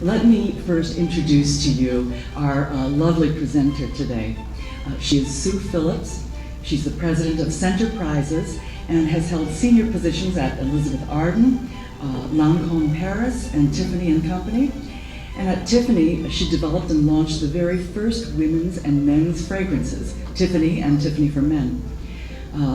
Let me first introduce to you our lovely presenter today. She is Sue Phillips. She's the president of Scenterprises and has held senior positions at Elizabeth Arden, Lancôme Paris, and Tiffany & Company. And at Tiffany, she developed and launched the very first women's and men's fragrances, Tiffany and Tiffany for Men.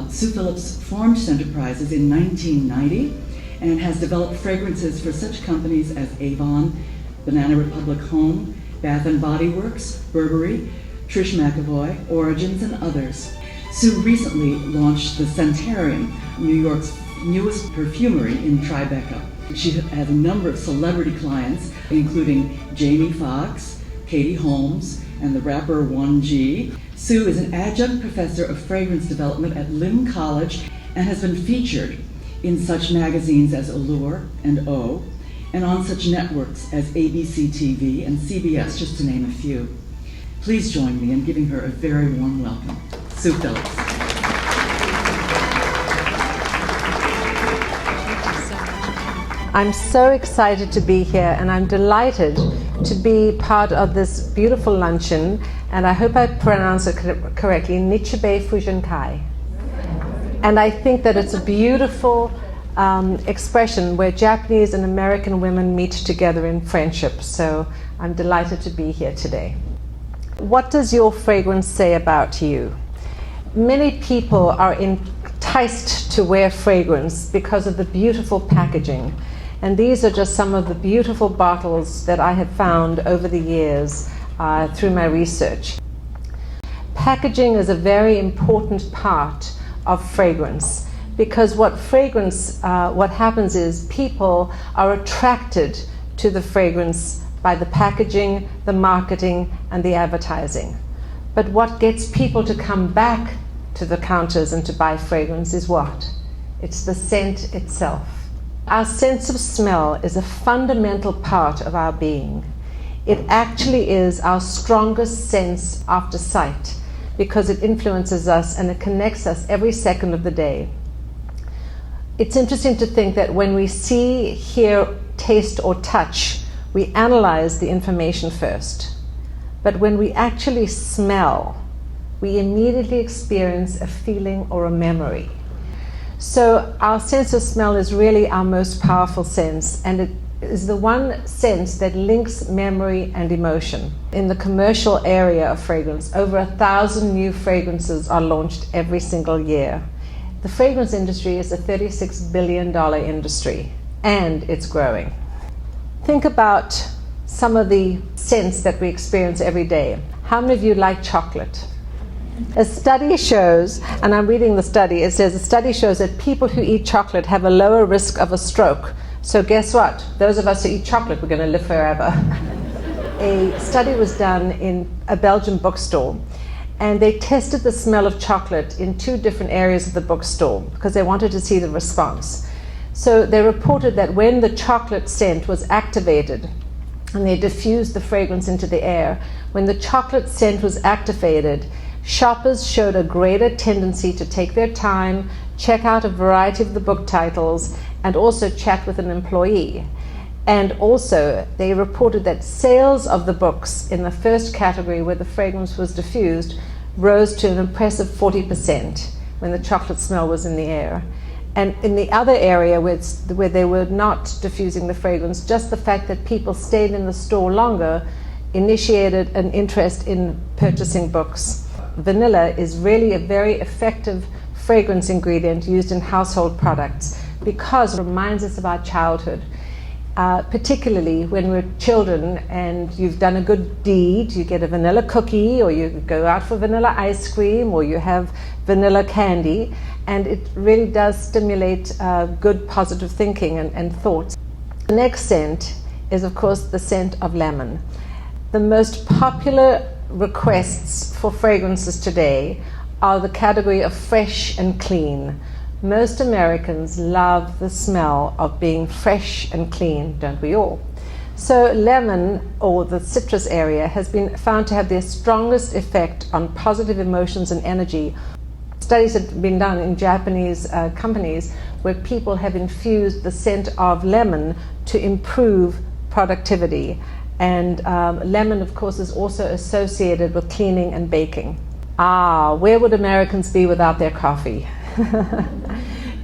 Sue Phillips formed Scenterprises in 1990 and has developed fragrances for such companies as Avon, Banana Republic Home, Bath & Body Works, Burberry, Trish McEvoy, Origins, and others. Sue recently launched the Scenterprises, New York's newest perfumery in Tribeca. She has a number of celebrity clients, including Jamie Foxx, Katie Holmes, and the rapper 1G. Sue is an adjunct professor of fragrance development at Lynn College and has been featured in such magazines as Allure and O, and on such networks as ABC TV and CBS, just to name a few. Please join me in giving her a very warm welcome. Sue Phillips. I'm so excited to be here, and I'm delighted to be part of this beautiful luncheon, and I hope I pronounce it correctly, Nichibei Fujinkai. And I think that it's a beautiful expression where Japanese and American women meet together in friendship, so I'm delighted to be here today. What does your fragrance say about you? Many people are enticed to wear fragrance because of the beautiful packaging. And these are just some of the beautiful bottles that I have found over the years through my research. Packaging is a very important part of fragrance because what happens is people are attracted to the fragrance by the packaging, the marketing, and the advertising. But what gets people to come back to the counters and to buy fragrance is what? It's the scent itself. Our sense of smell is a fundamental part of our being. It actually is our strongest sense after sight because it influences us and it connects us every second of the day. It's interesting to think that when we see, hear, taste, or touch, we analyze the information first. But when we actually smell, we immediately experience a feeling or a memory. So our sense of smell is really our most powerful sense, and it is the one sense that links memory and emotion. In the commercial area of fragrance, over 1,000 new fragrances are launched every single year. The fragrance industry is a $36 billion industry, and it's growing. Think about some of the scents that we experience every day. How many of you like chocolate? A study shows, and I'm reading the study, it says a study shows that people who eat chocolate have a lower risk of a stroke. So guess what? Those of us who eat chocolate, we're going to live forever. A study was done in a Belgian bookstore, and they tested the smell of chocolate in 2 different areas of the bookstore because they wanted to see the response. So they reported that when the chocolate scent was activated, and they diffused the fragrance into the air, when the chocolate scent was activated, shoppers showed a greater tendency to take their time, check out a variety of the book titles, and also chat with an employee. And also, they reported that sales of the books in the first category where the fragrance was diffused rose to an impressive 40% when the chocolate smell was in the air. And in the other area where they were not diffusing the fragrance, just the fact that people stayed in the store longer initiated an interest in purchasing books. Vanilla is really a very effective fragrance ingredient used in household products because it reminds us of our childhood, particularly when we're children and you've done a good deed. You get a vanilla cookie, or you go out for vanilla ice cream, or you have vanilla candy, and it really does stimulate good positive thinking and thoughts. The next scent is, of course, the scent of lemon. The most popular requests for fragrances today are the category of fresh and clean. Most Americans love the smell of being fresh and clean, don't we all? So lemon, or the citrus area, has been found to have the strongest effect on positive emotions and energy. Studies have been done in Japanese companies where people have infused the scent of lemon to improve productivity. And lemon, of course, is also associated with cleaning and baking. Where would Americans be without their coffee?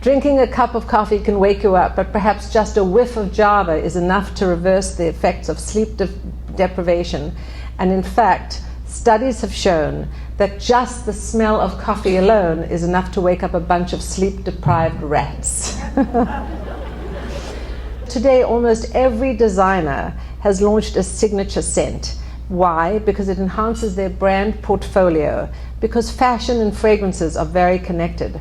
Drinking a cup of coffee can wake you up, but perhaps just a whiff of Java is enough to reverse the effects of sleep deprivation. And in fact, studies have shown that just the smell of coffee alone is enough to wake up a bunch of sleep-deprived rats. Today, almost every designer has launched a signature scent. Why? Because it enhances their brand portfolio, because fashion and fragrances are very connected.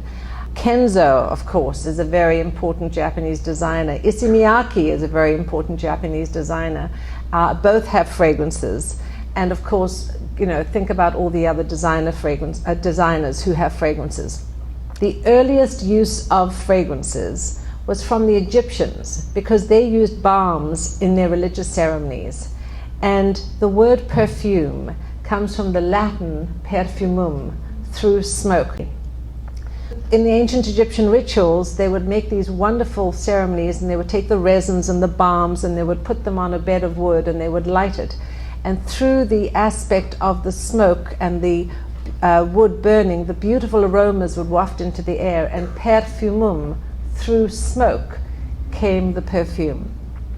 Kenzo, of course, is a very important Japanese designer. Issey Miyake is a very important Japanese designer. Both have fragrances. And of course, think about all the other designers who have fragrances. The earliest use of fragrances was from the Egyptians, because they used balms in their religious ceremonies. And the word perfume comes from the Latin perfumum, through smoke. In the ancient Egyptian rituals, they would make these wonderful ceremonies, and they would take the resins and the balms and they would put them on a bed of wood and they would light it. And through the aspect of the smoke and the wood burning, the beautiful aromas would waft into the air, and perfumum, through smoke, came the perfume.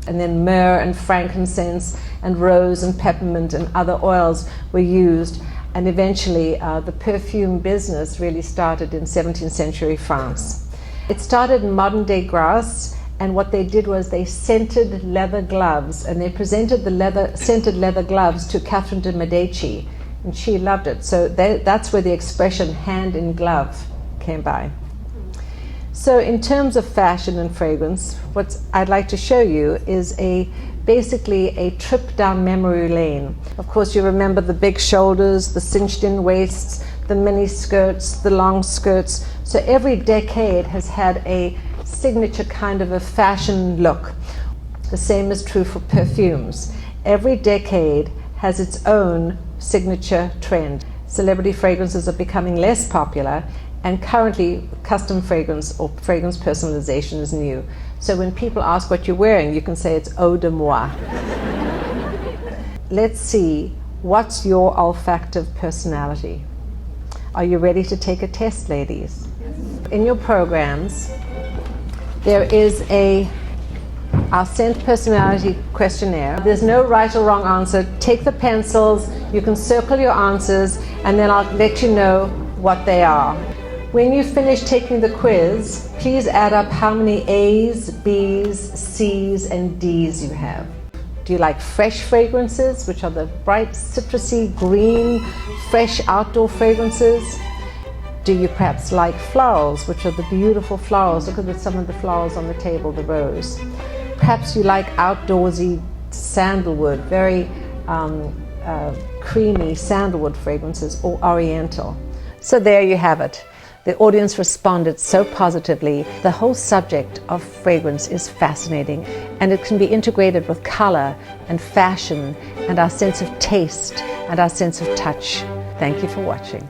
And then myrrh and frankincense and rose and peppermint and other oils were used. And eventually the perfume business really started in 17th century France. It started in modern day Grasse, and what they did was they scented leather gloves, and they presented the scented leather gloves to Catherine de Medici, and she loved it. So that's where the expression hand in glove came by. So in terms of fashion and fragrance, what I'd like to show you is basically a trip down memory lane. Of course, you remember the big shoulders, the cinched in waists, the mini skirts, the long skirts. So every decade has had a signature kind of a fashion look. The same is true for perfumes. Every decade has its own signature trend. Celebrity fragrances are becoming less popular, and currently custom fragrance or fragrance personalization is new. So when people ask what you're wearing, you can say it's eau de moi. Let's see, what's your olfactive personality? Are you ready to take a test, ladies? In your programs, there is our scent personality questionnaire. There's no right or wrong answer. Take the pencils, you can circle your answers, and then I'll let you know what they are. When you finish taking the quiz, please add up how many A's, B's, C's, and D's you have. Do you like fresh fragrances, which are the bright, citrusy, green, fresh outdoor fragrances? Do you perhaps like florals, which are the beautiful florals? Look at some of the florals on the table, the rose. Perhaps you like outdoorsy sandalwood, very creamy sandalwood fragrances, or oriental. So there you have it. The audience responded so positively. The whole subject of fragrance is fascinating, and it can be integrated with color and fashion and our sense of taste and our sense of touch. Thank you for watching.